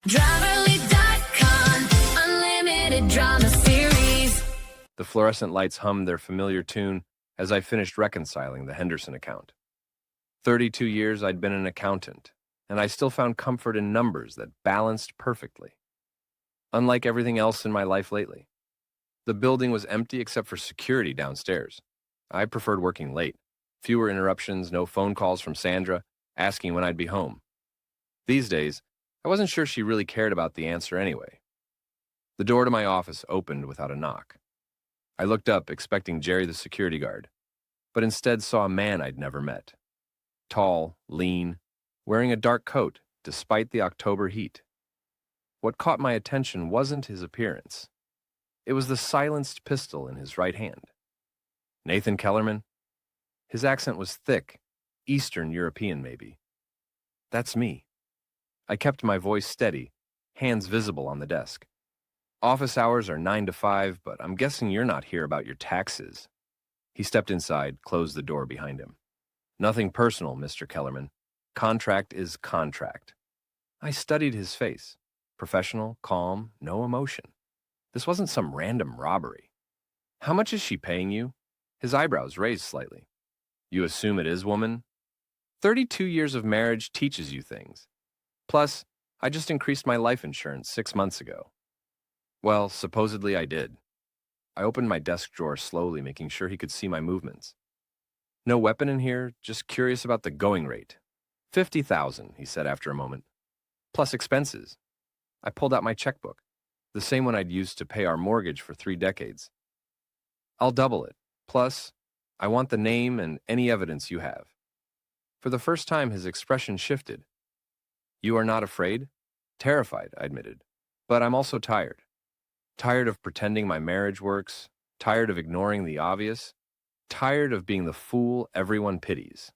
Driverly.com, unlimited drama series. The fluorescent lights hummed their familiar tune as I finished reconciling the Henderson account. 32 years I'd been an accountant, and I still found comfort in numbers that balanced perfectly. Unlike everything else in my life lately. The building was empty except for security downstairs. I preferred working late. Fewer interruptions, no phone calls from Sandra asking when I'd be home. These days, I wasn't sure she really cared about the answer anyway. The door to my office opened without a knock. I looked up, expecting Jerry the security guard, but instead saw a man I'd never met. Tall, lean, wearing a dark coat despite the October heat. What caught my attention wasn't his appearance. It was the silenced pistol in his right hand. Nathan Kellerman? His accent was thick, Eastern European maybe. That's me. I kept my voice steady, hands visible on the desk. Office hours are 9 to 5, but I'm guessing you're not here about your taxes. He stepped inside, closed the door behind him. Nothing personal, Mr. Kellerman. Contract is contract. I studied his face. Professional, calm, no emotion. This wasn't some random robbery. How much is she paying you? His eyebrows raised slightly. You assume it is, woman? 32 years of marriage teaches you things. Plus, I just increased my life insurance 6 months ago. Well, supposedly I did. I opened my desk drawer slowly, making sure he could see my movements. No weapon in here, just curious about the going rate. 50,000, he said after a moment. Plus expenses. I pulled out my checkbook, the same one I'd used to pay our mortgage for 3 decades. I'll double it. Plus, I want the name and any evidence you have. For the first time, his expression shifted. You are not afraid? Terrified, I admitted. But I'm also tired. Tired of pretending my marriage works, tired of ignoring the obvious, tired of being the fool everyone pities.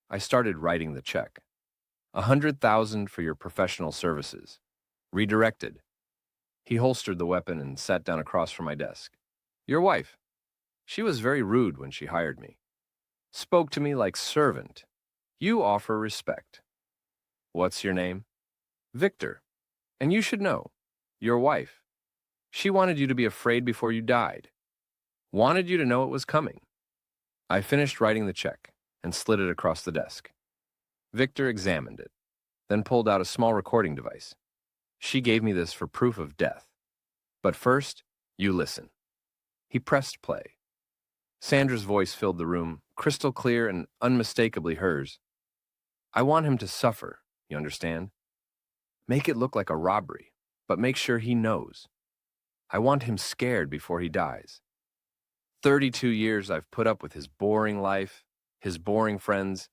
I started writing the check. 100,000 for your professional services. Redirected. He holstered the weapon and sat down across from my desk. Your wife. She was very rude when she hired me. Spoke to me like servant. You offer respect. What's your name? Victor. And you should know. Your wife. She wanted you to be afraid before you died. Wanted you to know it was coming. I finished writing the check and slid it across the desk. Victor examined it, then pulled out a small recording device. She gave me this for proof of death. But first, you listen. He pressed play. Sandra's voice filled the room, crystal clear and unmistakably hers. I want him to suffer, you understand? Make it look like a robbery, but make sure he knows. I want him scared before he dies. 32 years I've put up with his boring life, his boring friends,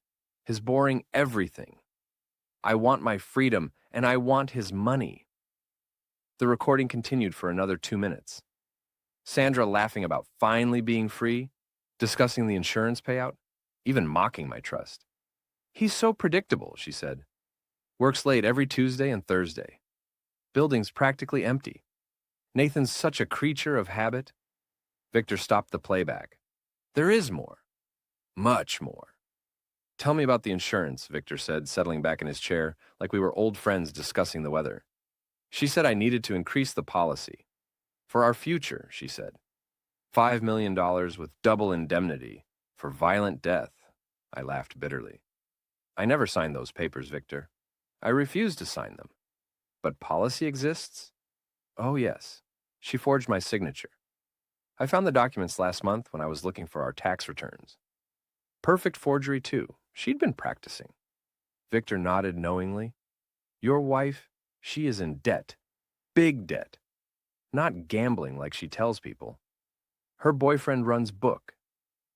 his boring everything. I want my freedom, and I want his money. The recording continued for another 2 minutes. Sandra laughing about finally being free, discussing the insurance payout, even mocking my trust. He's so predictable, she said. Works late every Tuesday and Thursday. Building's practically empty. Nathan's such a creature of habit. Victor stopped the playback. There is more. Much more. Tell me about the insurance, Victor said, settling back in his chair like we were old friends discussing the weather. She said I needed to increase the policy. For our future, she said. $5 million with double indemnity for violent death. I laughed bitterly. I never signed those papers, Victor. I refused to sign them. But policy exists? Oh, yes. She forged my signature. I found the documents last month when I was looking for our tax returns. Perfect forgery, too. She'd been practicing. Victor nodded knowingly. Your wife, she is in debt. Big debt. Not gambling like she tells people. Her boyfriend runs book.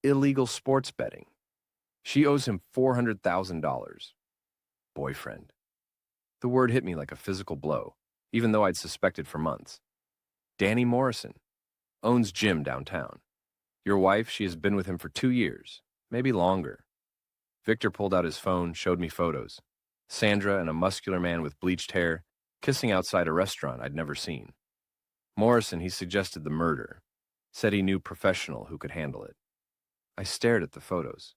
Illegal sports betting. She owes him $400,000. Boyfriend. The word hit me like a physical blow, even though I'd suspected for months. Danny Morrison. Owns gym downtown. Your wife, she has been with him for 2 years, maybe longer. Victor pulled out his phone, showed me photos. Sandra and a muscular man with bleached hair, kissing outside a restaurant I'd never seen. Morrison, he suggested the murder. Said he knew professional who could handle it. I stared at the photos,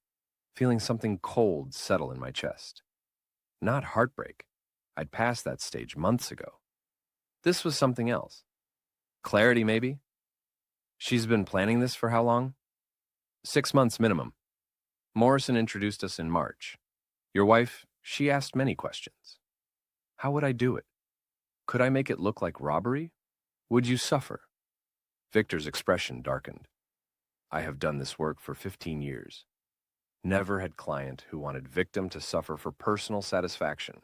feeling something cold settle in my chest. Not heartbreak. I'd passed that stage months ago. This was something else. Clarity, maybe? She's been planning this for how long? 6 months minimum. Morrison introduced us in March. Your wife, she asked many questions. How would I do it? Could I make it look like robbery? Would you suffer? Victor's expression darkened. I have done this work for 15 years. Never had client who wanted victim to suffer for personal satisfaction.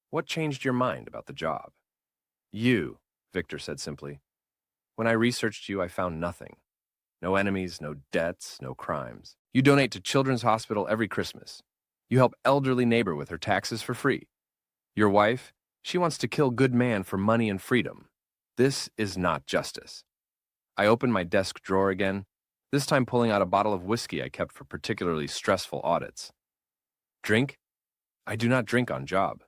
What changed your mind about the job? You, Victor said simply. When I researched you, I found nothing. No enemies, no debts, no crimes. You donate to Children's Hospital every Christmas. You help elderly neighbor with her taxes for free. Your wife, she wants to kill good man for money and freedom. This is not justice. I opened my desk drawer again, this time pulling out a bottle of whiskey I kept for particularly stressful audits. Drink? I do not drink on job.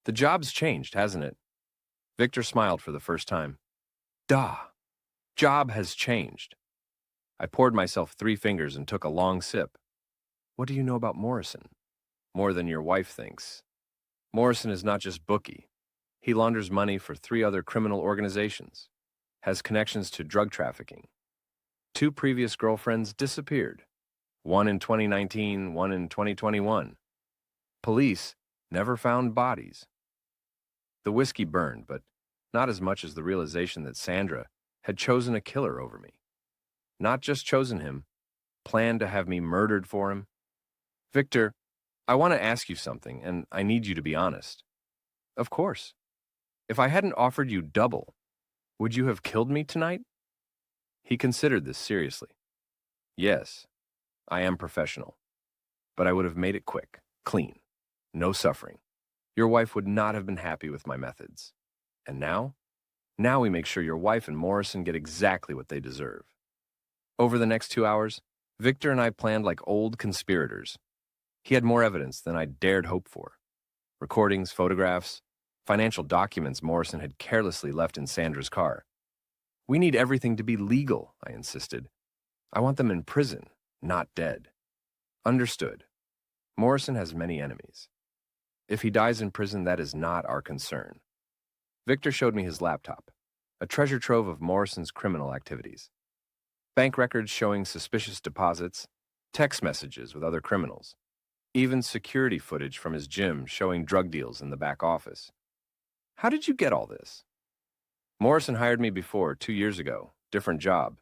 The job's changed, hasn't it? Victor smiled for the first time. Duh. Job has changed. I poured myself 3 fingers and took a long sip. What do you know about Morrison? More than your wife thinks. Morrison is not just bookie. He launders money for 3 other criminal organizations, has connections to drug trafficking. 2 previous girlfriends disappeared, one in 2019, one in 2021. Police never found bodies. The whiskey burned, but not as much as the realization that Sandra had chosen a killer over me. Not just chosen him, planned to have me murdered for him. Victor, I want to ask you something, and I need you to be honest. Of course. If I hadn't offered you double, would you have killed me tonight? He considered this seriously. Yes, I am professional, but I would have made it quick, clean, no suffering. Your wife would not have been happy with my methods. And now? Now we make sure your wife and Morrison get exactly what they deserve. Over the next 2 hours, Victor and I planned like old conspirators. He had more evidence than I dared hope for. Recordings, photographs, financial documents Morrison had carelessly left in Sandra's car. We need everything to be legal, I insisted. I want them in prison, not dead. Understood. Morrison has many enemies. If he dies in prison, that is not our concern. Victor showed me his laptop, a treasure trove of Morrison's criminal activities. Bank records showing suspicious deposits, text messages with other criminals, even security footage from his gym showing drug deals in the back office. How did you get all this? Morrison hired me before, 2 years ago, different job.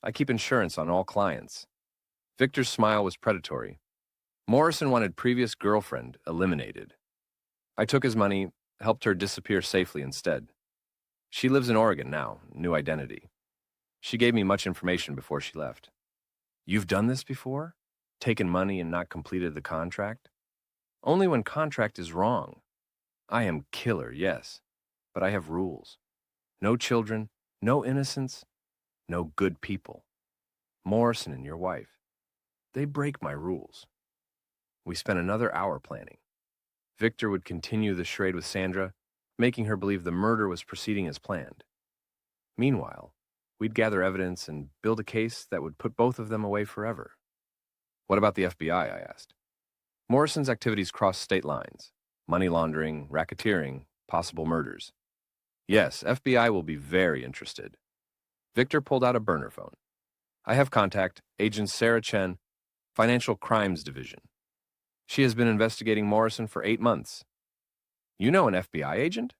I keep insurance on all clients. Victor's smile was predatory. Morrison wanted previous girlfriend eliminated. I took his money, helped her disappear safely instead. She lives in Oregon now, new identity. She gave me much information before she left. You've done this before? Taken money and not completed the contract? Only when contract is wrong. I am killer, yes, but I have rules. No children, no innocents, no good people. Morrison and your wife, they break my rules. We spent another hour planning. Victor would continue the charade with Sandra, making her believe the murder was proceeding as planned. Meanwhile, we'd gather evidence and build a case that would put both of them away forever. What about the FBI, I asked. Morrison's activities cross state lines. Money laundering, racketeering, possible murders. Yes, FBI will be very interested. Victor pulled out a burner phone. I have contact, Agent Sarah Chen, Financial Crimes Division. She has been investigating Morrison for 8 months. You know an FBI agent?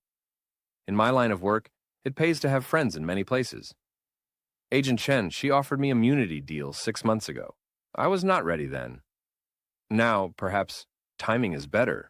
In my line of work, it pays to have friends in many places. Agent Chen, she offered me immunity deals 6 months ago. I was not ready then. Now, perhaps, timing is better.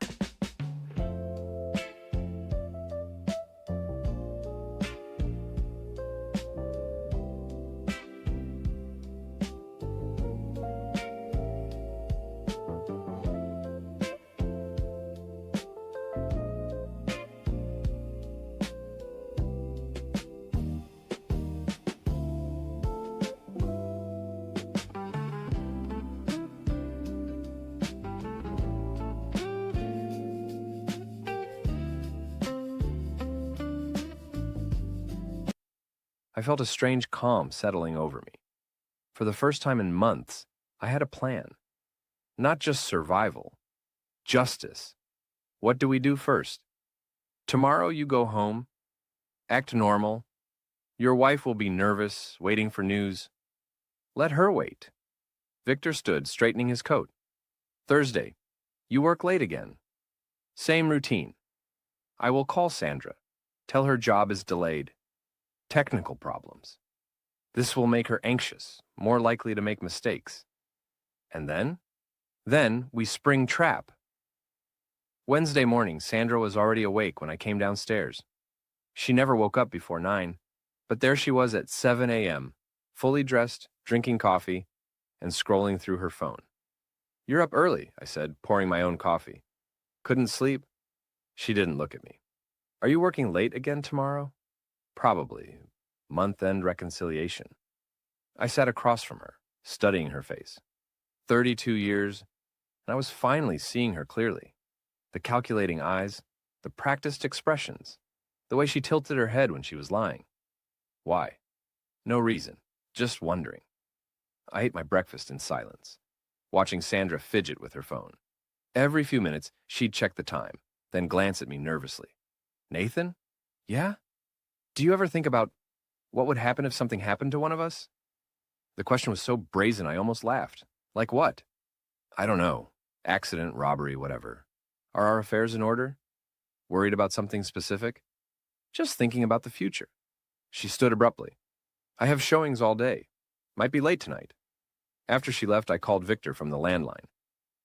I felt a strange calm settling over me. For the first time in months, I had a plan. Not just survival, justice. What do we do first? Tomorrow you go home, act normal. Your wife will be nervous, waiting for news. Let her wait. Victor stood, straightening his coat. Thursday, you work late again. Same routine. I will call Sandra. Tell her job is delayed. Technical problems. This will make her anxious, more likely to make mistakes. And then? Then we spring trap. Wednesday morning, Sandra was already awake when I came downstairs. She never woke up before 9, but there she was at 7 a.m., fully dressed, drinking coffee, and scrolling through her phone. You're up early, I said, pouring my own coffee. Couldn't sleep? She didn't look at me. Are you working late again tomorrow? Probably. Month-end reconciliation. I sat across from her, studying her face. 32 years, and I was finally seeing her clearly. The calculating eyes, the practiced expressions, the way she tilted her head when she was lying. Why? No reason, just wondering. I ate my breakfast in silence, watching Sandra fidget with her phone. Every few minutes, she'd check the time, then glance at me nervously. Nathan? Yeah? Do you ever think about what would happen if something happened to one of us? The question was so brazen I almost laughed. Like what? I don't know. Accident, robbery, whatever. Are our affairs in order? Worried about something specific? Just thinking about the future. She stood abruptly. I have showings all day. Might be late tonight. After she left, I called Victor from the landline.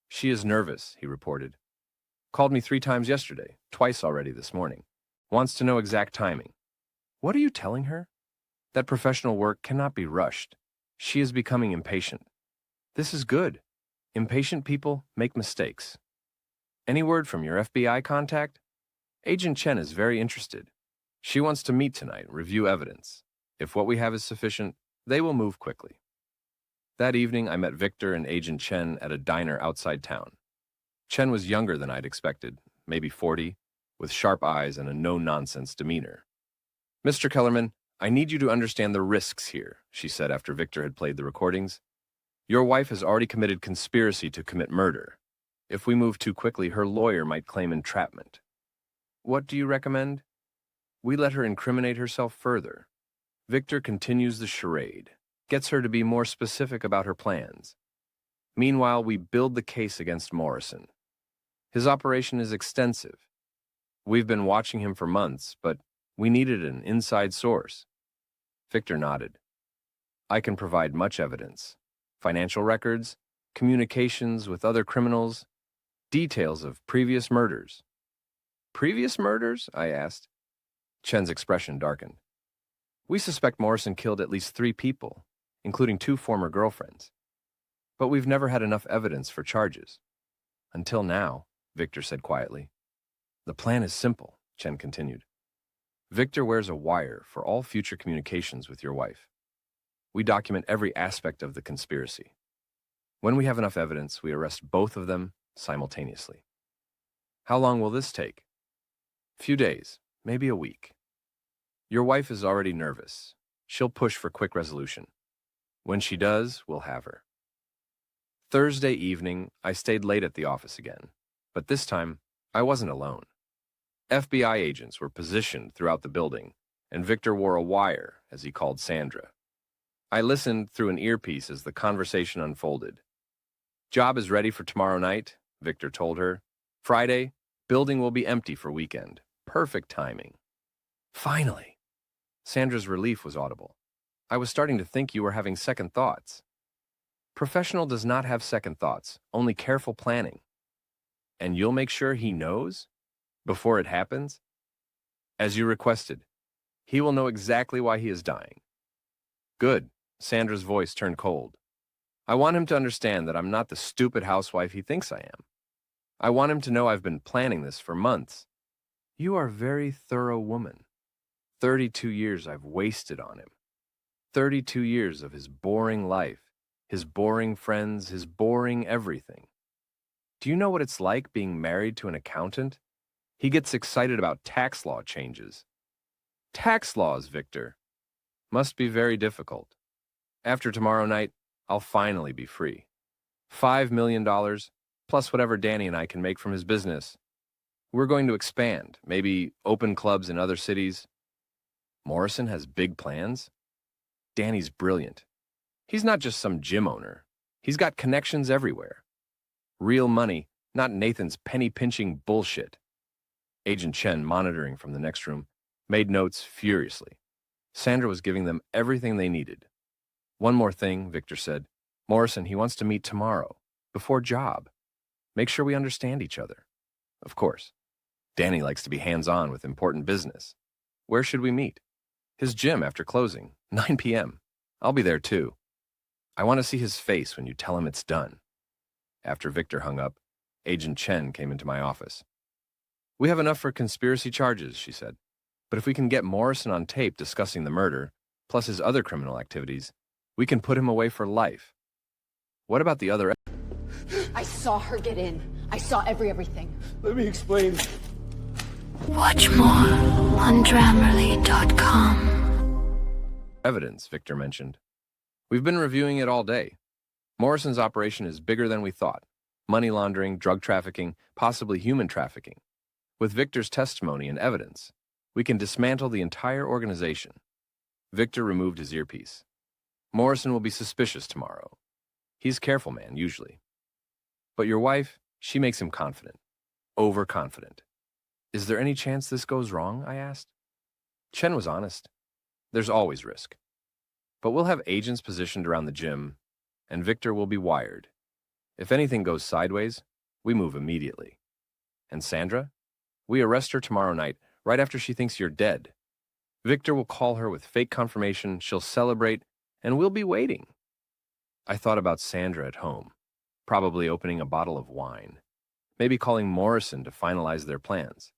She is nervous, he reported. Called me 3 times yesterday, twice already this morning. Wants to know exact timing. What are you telling her? That professional work cannot be rushed. She is becoming impatient. This is good. Impatient people make mistakes. Any word from your FBI contact? Agent Chen is very interested. She wants to meet tonight, review evidence. If what we have is sufficient, they will move quickly. That evening, I met Victor and Agent Chen at a diner outside town. Chen was younger than I'd expected, maybe 40, with sharp eyes and a no-nonsense demeanor. Mr. Kellerman, I need you to understand the risks here, she said after Victor had played the recordings. Your wife has already committed conspiracy to commit murder. If we move too quickly, her lawyer might claim entrapment. What do you recommend? We let her incriminate herself further. Victor continues the charade, gets her to be more specific about her plans. Meanwhile, we build the case against Morrison. His operation is extensive. We've been watching him for months, but we needed an inside source. Victor nodded. I can provide much evidence. Financial records, communications with other criminals, details of previous murders. Previous murders? I asked. Chen's expression darkened. We suspect Morrison killed at least 3 people, including 2 former girlfriends. But we've never had enough evidence for charges. Until now, Victor said quietly. The plan is simple, Chen continued. Victor wears a wire for all future communications with your wife. We document every aspect of the conspiracy. When we have enough evidence, we arrest both of them simultaneously. How long will this take? Few days, maybe a week. Your wife is already nervous. She'll push for quick resolution. When she does, we'll have her. Thursday evening, I stayed late at the office again, but this time, I wasn't alone. FBI agents were positioned throughout the building, and Victor wore a wire as he called Sandra. I listened through an earpiece as the conversation unfolded. Job is ready for tomorrow night, Victor told her. Friday, building will be empty for weekend. Perfect timing. Finally. Sandra's relief was audible. I was starting to think you were having second thoughts. Professional does not have second thoughts, only careful planning. And you'll make sure he knows? Before it happens? As you requested. He will know exactly why he is dying. Good. Sandra's voice turned cold. I want him to understand that I'm not the stupid housewife he thinks I am. I want him to know I've been planning this for months. You are a very thorough woman. 32 years I've wasted on him. 32 years of his boring life, his boring friends, his boring everything. Do you know what it's like being married to an accountant? He gets excited about tax law changes. Tax laws, Victor. Must be very difficult. After tomorrow night, I'll finally be free. $5 million, plus whatever Danny and I can make from his business. We're going to expand, maybe open clubs in other cities. Morrison has big plans? Danny's brilliant. He's not just some gym owner. He's got connections everywhere. Real money, not Nathan's penny-pinching bullshit. Agent Chen, monitoring from the next room, made notes furiously. Sandra was giving them everything they needed. One more thing, Victor said. Morrison, he wants to meet tomorrow, before job. Make sure we understand each other. Of course. Danny likes to be hands-on with important business. Where should we meet? His gym after closing, 9 p.m. I'll be there too. I want to see his face when you tell him it's done. After Victor hung up, Agent Chen came into my office. We have enough for conspiracy charges, she said. But if we can get Morrison on tape discussing the murder, plus his other criminal activities, we can put him away for life. What about the other? I saw her get in. I saw everything. Let me explain. Watch more on Grammarly.com. Evidence, Victor mentioned. We've been reviewing it all day. Morrison's operation is bigger than we thought. Money laundering, drug trafficking, possibly human trafficking. With Victor's testimony and evidence, we can dismantle the entire organization. Victor removed his earpiece. Morrison will be suspicious tomorrow. He's a careful man, usually. But your wife, she makes him confident. Overconfident. Is there any chance this goes wrong? I asked. Chen was honest. There's always risk. But we'll have agents positioned around the gym, and Victor will be wired. If anything goes sideways, we move immediately. And Sandra? We arrest her tomorrow night, right after she thinks you're dead. Victor will call her with fake confirmation, she'll celebrate, and we'll be waiting. I thought about Sandra at home, probably opening a bottle of wine, maybe calling Morrison to finalize their plans.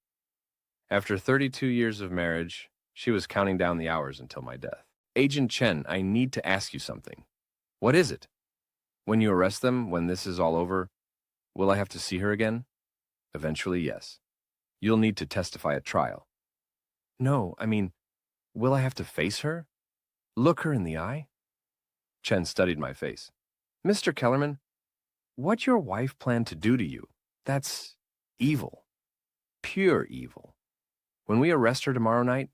After 32 years of marriage, she was counting down the hours until my death. Agent Chen, I need to ask you something. What is it? When you arrest them, when this is all over, will I have to see her again? Eventually, yes. You'll need to testify at trial. No, I mean, will I have to face her? Look her in the eye? Chen studied my face. Mr. Kellerman, what your wife planned to do to you, that's evil. Pure evil. When we arrest her tomorrow night,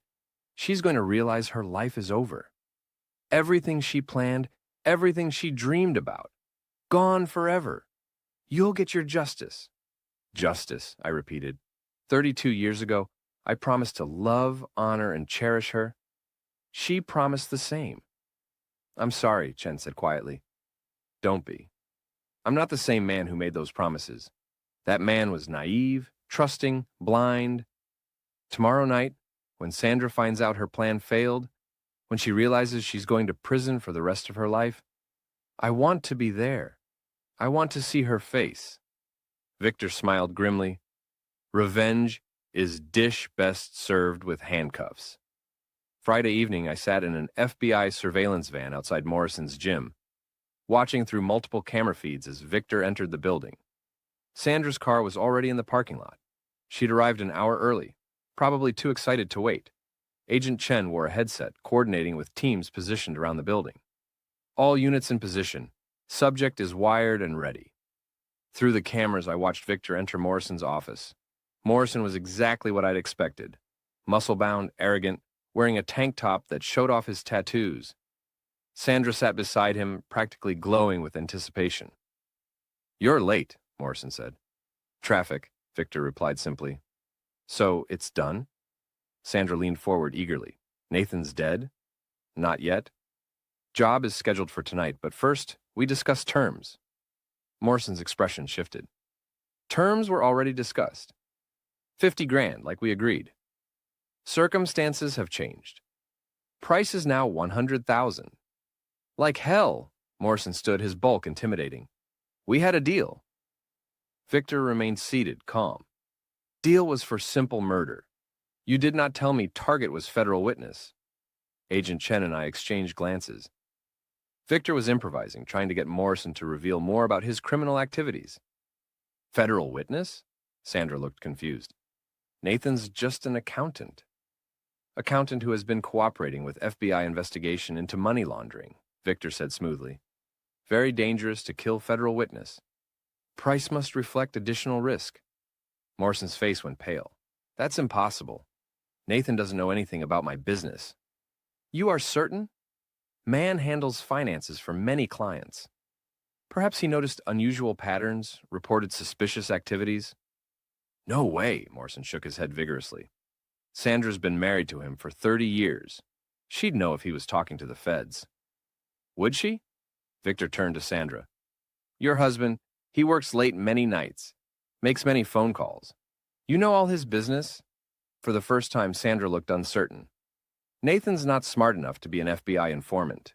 she's going to realize her life is over. Everything she planned, everything she dreamed about, gone forever. You'll get your justice. Justice, I repeated. 32 years ago, I promised to love, honor, and cherish her. She promised the same. I'm sorry, Chen said quietly. Don't be. I'm not the same man who made those promises. That man was naive, trusting, blind. Tomorrow night, when Sandra finds out her plan failed, when she realizes she's going to prison for the rest of her life, I want to be there. I want to see her face. Victor smiled grimly. Revenge is dish best served with handcuffs. Friday evening, I sat in an FBI surveillance van outside Morrison's gym, watching through multiple camera feeds as Victor entered the building. Sandra's car was already in the parking lot. She'd arrived an hour early, probably too excited to wait. Agent Chen wore a headset, coordinating with teams positioned around the building. All units in position. Subject is wired and ready. Through the cameras, I watched Victor enter Morrison's office. Morrison was exactly what I'd expected. Muscle-bound, arrogant, wearing a tank top that showed off his tattoos. Sandra sat beside him, practically glowing with anticipation. You're late, Morrison said. Traffic, Victor replied simply. So, it's done? Sandra leaned forward eagerly. Nathan's dead? Not yet. Job is scheduled for tonight, but first, we discuss terms. Morrison's expression shifted. Terms were already discussed. 50 grand, like we agreed. Circumstances have changed. Price is now 100,000. Like hell, Morrison stood, his bulk intimidating. We had a deal. Victor remained seated, calm. Deal was for simple murder. You did not tell me target was federal witness. Agent Chen and I exchanged glances. Victor was improvising, trying to get Morrison to reveal more about his criminal activities. Federal witness? Sandra looked confused. Nathan's just an accountant. Accountant who has been cooperating with FBI investigation into money laundering, Victor said smoothly. Very dangerous to kill federal witness. Price must reflect additional risk. Morrison's face went pale. That's impossible. Nathan doesn't know anything about my business. You are certain? Man handles finances for many clients. Perhaps he noticed unusual patterns, reported suspicious activities. No way, Morrison shook his head vigorously. Sandra's been married to him for 30 years. She'd know if he was talking to the feds. Would she? Victor turned to Sandra. Your husband, he works late many nights, makes many phone calls. You know all his business? For the first time, Sandra looked uncertain. Nathan's not smart enough to be an FBI informant.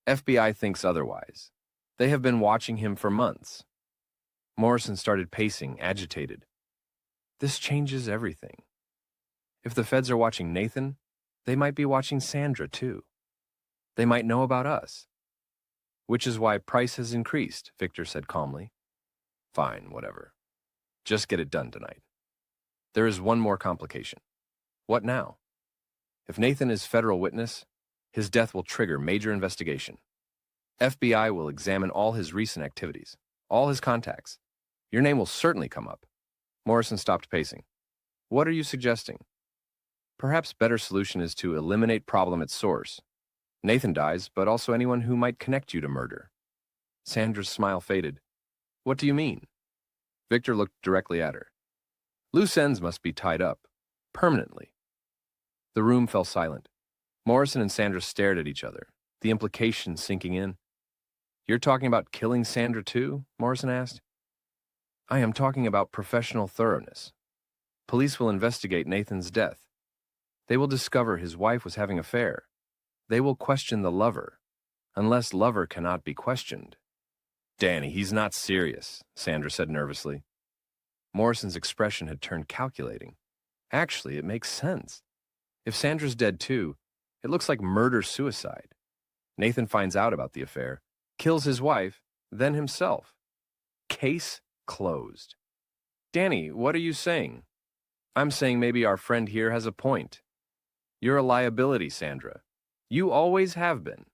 FBI thinks otherwise. They have been watching him for months. Morrison started pacing, agitated. This changes everything. If the feds are watching Nathan, they might be watching Sandra too. They might know about us. Which is why price has increased, Victor said calmly. Fine, whatever. Just get it done tonight. There is one more complication. What now? If Nathan is federal witness, his death will trigger major investigation. FBI will examine all his recent activities, all his contacts. Your name will certainly come up. Morrison stopped pacing. What are you suggesting? Perhaps better solution is to eliminate problem at source. Nathan dies, but also anyone who might connect you to murder. Sandra's smile faded. What do you mean? Victor looked directly at her. Loose ends must be tied up, permanently. The room fell silent. Morrison and Sandra stared at each other, the implication sinking in. You're talking about killing Sandra too? Morrison asked. I am talking about professional thoroughness. Police will investigate Nathan's death. They will discover his wife was having an affair. They will question the lover, unless lover cannot be questioned. Danny, he's not serious, Sandra said nervously. Morrison's expression had turned calculating. Actually, it makes sense. If Sandra's dead too, it looks like murder-suicide. Nathan finds out about the affair, kills his wife, then himself. Case closed. Danny, what are you saying? I'm saying maybe our friend here has a point. You're a liability, Sandra. You always have been.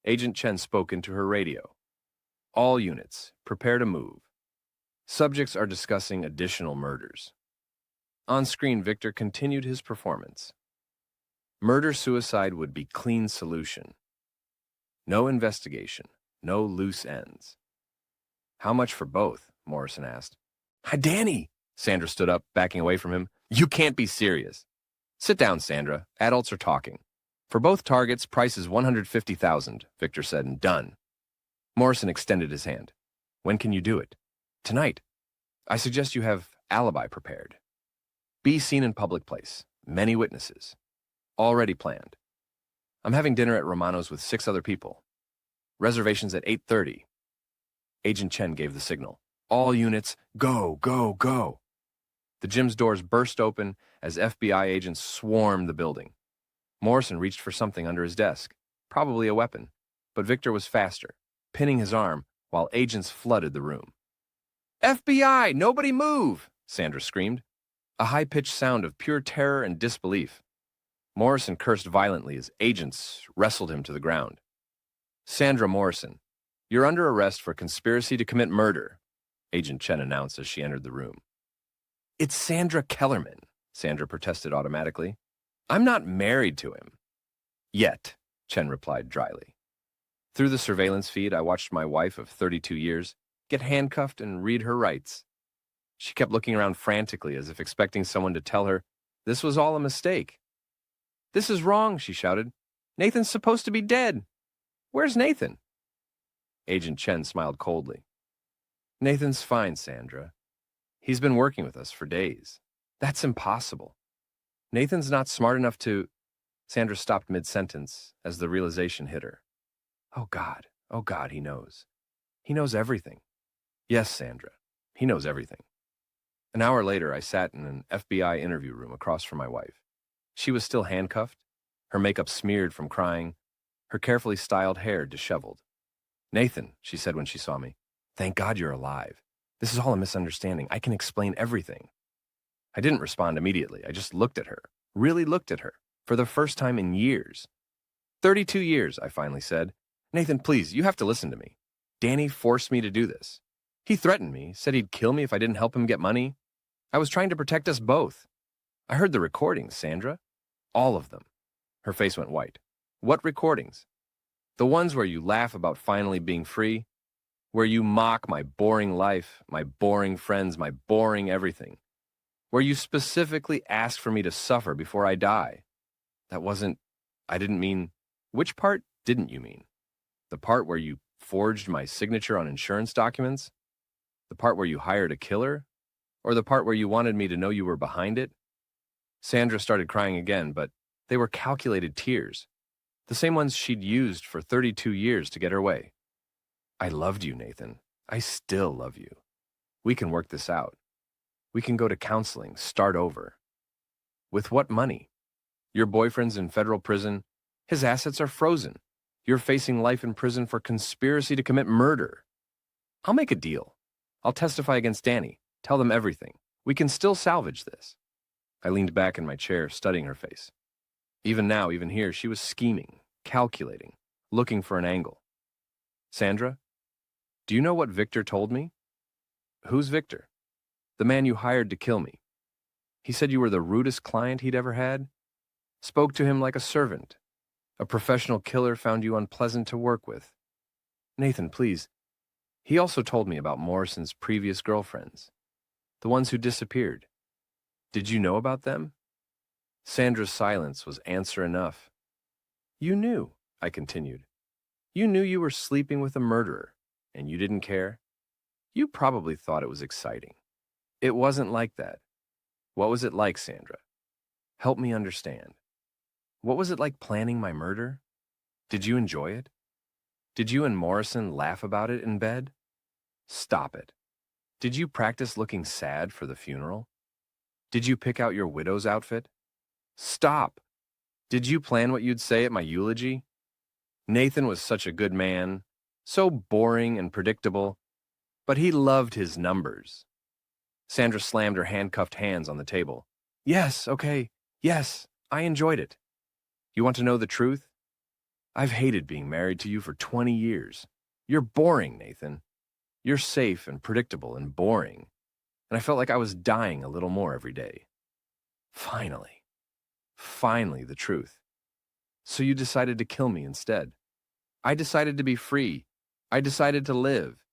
Agent Chen spoke into her radio. All units, prepare to move. Subjects are discussing additional murders. On screen, Victor continued his performance. Murder-suicide would be clean solution. No investigation, no loose ends. How much for both? Morrison asked. Hi, Danny! Sandra stood up, backing away from him. You can't be serious. Sit down, Sandra. Adults are talking. For both targets, price is $150,000, Victor said, and done. Morrison extended his hand. When can you do it? Tonight. I suggest you have alibi prepared. Be seen in public place. Many witnesses. Already planned. I'm having dinner at Romano's with 6 other people. Reservations at 8:30. Agent Chen gave the signal. All units, go, go, go. The gym's doors burst open as FBI agents swarmed the building. Morrison reached for something under his desk, probably a weapon, but Victor was faster, pinning his arm while agents flooded the room. FBI, nobody move, Sandra screamed, a high-pitched sound of pure terror and disbelief. Morrison cursed violently as agents wrestled him to the ground. Sandra Morrison, you're under arrest for conspiracy to commit murder, Agent Chen announced as she entered the room. It's Sandra Kellerman, Sandra protested automatically. I'm not married to him. Yet, Chen replied dryly. Through the surveillance feed, I watched my wife of 32 years get handcuffed and read her rights. She kept looking around frantically as if expecting someone to tell her this was all a mistake. This is wrong, she shouted. Nathan's supposed to be dead. Where's Nathan? Agent Chen smiled coldly. Nathan's fine, Sandra. He's been working with us for days. That's impossible. Nathan's not smart enough to... Sandra stopped mid-sentence as the realization hit her. Oh, God, he knows. He knows everything. Yes, Sandra, he knows everything. An hour later, I sat in an FBI interview room across from my wife. She was still handcuffed, her makeup smeared from crying, her carefully styled hair disheveled. Nathan, she said when she saw me, thank God you're alive. This is all a misunderstanding. I can explain everything. I didn't respond immediately. I just looked at her, really looked at her, for the first time in years. 32 years, I finally said. Nathan, please, you have to listen to me. Danny forced me to do this. He threatened me, said he'd kill me if I didn't help him get money. I was trying to protect us both. I heard the recordings, Sandra. All of them. Her face went white. What recordings? The ones where you laugh about finally being free, where you mock my boring life, my boring friends, my boring everything, where you specifically ask for me to suffer before I die. I didn't mean, which part didn't you mean? The part where you forged my signature on insurance documents? The part where you hired a killer? Or the part where you wanted me to know you were behind it? Sandra started crying again, but they were calculated tears, the same ones she'd used for 32 years to get her way. I loved you, Nathan. I still love you. We can work this out. We can go to counseling, start over. With what money? Your boyfriend's in federal prison. His assets are frozen. You're facing life in prison for conspiracy to commit murder. I'll make a deal. I'll testify against Danny. Tell them everything. We can still salvage this. I leaned back in my chair, studying her face. Even now, even here, she was scheming, calculating, looking for an angle. Sandra, do you know what Victor told me? Who's Victor? The man you hired to kill me. He said you were the rudest client he'd ever had. Spoke to him like a servant. A professional killer found you unpleasant to work with. Nathan, please. He also told me about Morrison's previous girlfriends, the ones who disappeared. Did you know about them? Sandra's silence was answer enough. You knew, I continued. You knew you were sleeping with a murderer, and you didn't care? You probably thought it was exciting. It wasn't like that. What was it like, Sandra? Help me understand. What was it like planning my murder? Did you enjoy it? Did you and Morrison laugh about it in bed? Stop it. Did you practice looking sad for the funeral? Did you pick out your widow's outfit? Stop. Did you plan what you'd say at my eulogy? Nathan was such a good man, so boring and predictable, but he loved his numbers. Sandra slammed her handcuffed hands on the table. Yes, okay, yes, I enjoyed it. You want to know the truth? I've hated being married to you for 20 years. You're boring, Nathan. You're safe and predictable and boring, and I felt like I was dying a little more every day. Finally, the truth. So you decided to kill me instead. I decided to be free. I decided to live.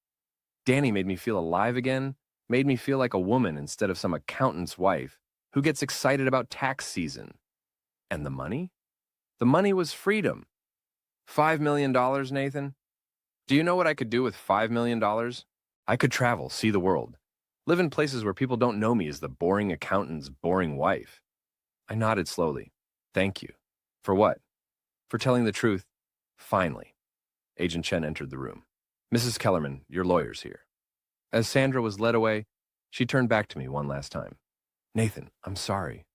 Danny made me feel alive again, made me feel like a woman instead of some accountant's wife who gets excited about tax season. And the money? The money was freedom. $5 million, Nathan? Do you know what I could do with $5 million? I could travel, see the world, live in places where people don't know me as the boring accountant's boring wife. I nodded slowly. Thank you. For what? For telling the truth. Finally. Agent Chen entered the room. Mrs. Kellerman, your lawyer's here. As Sandra was led away, she turned back to me one last time. Nathan, I'm sorry.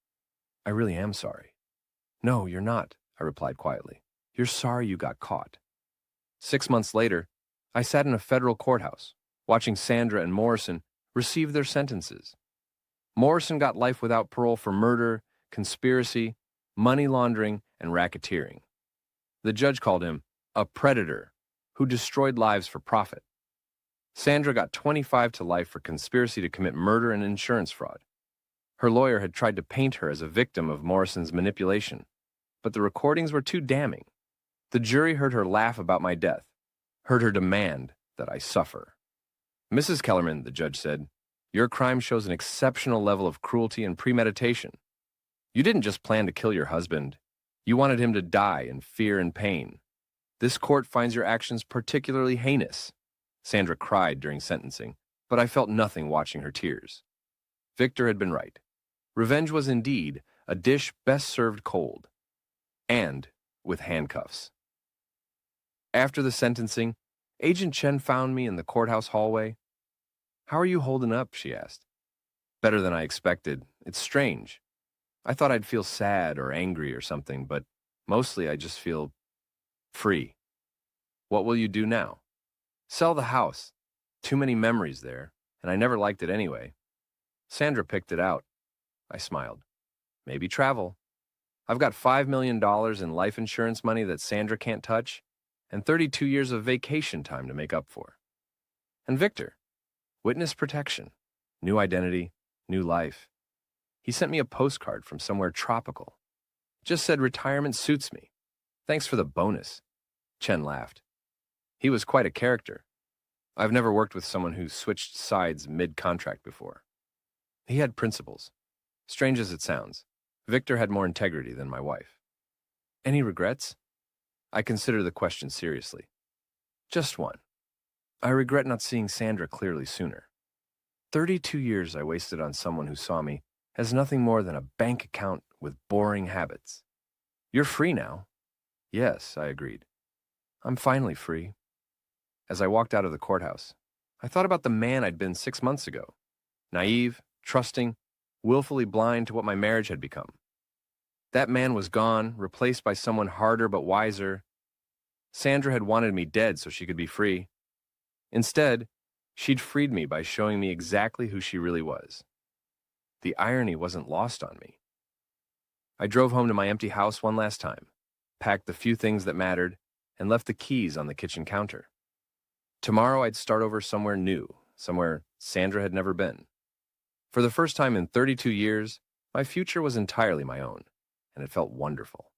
I really am sorry. No, you're not, I replied quietly. You're sorry you got caught. 6 months later, I sat in a federal courthouse, watching Sandra and Morrison receive their sentences. Morrison got life without parole for murder, conspiracy, money laundering, and racketeering. The judge called him a predator who destroyed lives for profit. Sandra got 25 to life for conspiracy to commit murder and insurance fraud. Her lawyer had tried to paint her as a victim of Morrison's manipulation, but the recordings were too damning. The jury heard her laugh about my death, heard her demand that I suffer. Mrs. Kellerman, the judge said, your crime shows an exceptional level of cruelty and premeditation. You didn't just plan to kill your husband. You wanted him to die in fear and pain. This court finds your actions particularly heinous. Sandra cried during sentencing, but I felt nothing watching her tears. Victor had been right. Revenge was indeed a dish best served cold, and with handcuffs. After the sentencing, Agent Chen found me in the courthouse hallway. How are you holding up? She asked. Better than I expected. It's strange. I thought I'd feel sad or angry or something, but mostly I just feel free. What will you do now? Sell the house. Too many memories there, and I never liked it anyway. Sandra picked it out. I smiled. Maybe travel. I've got $5 million in life insurance money that Sandra can't touch, and 32 years of vacation time to make up for. And Victor, witness protection, new identity, new life. He sent me a postcard from somewhere tropical. Just said retirement suits me. Thanks for the bonus. Chen laughed. He was quite a character. I've never worked with someone who switched sides mid-contract before. He had principles. Strange as it sounds, Victor had more integrity than my wife. Any regrets? I consider the question seriously. Just one. I regret not seeing Sandra clearly sooner. 32 years I wasted on someone who saw me as nothing more than a bank account with boring habits. You're free now. Yes, I agreed. I'm finally free. As I walked out of the courthouse, I thought about the man I'd been 6 months ago. Naive, trusting, willfully blind to what my marriage had become. That man was gone, replaced by someone harder but wiser. Sandra had wanted me dead so she could be free. Instead, she'd freed me by showing me exactly who she really was. The irony wasn't lost on me. I drove home to my empty house one last time, packed the few things that mattered, and left the keys on the kitchen counter. Tomorrow I'd start over somewhere new, somewhere Sandra had never been. For the first time in 32 years, my future was entirely my own, and it felt wonderful.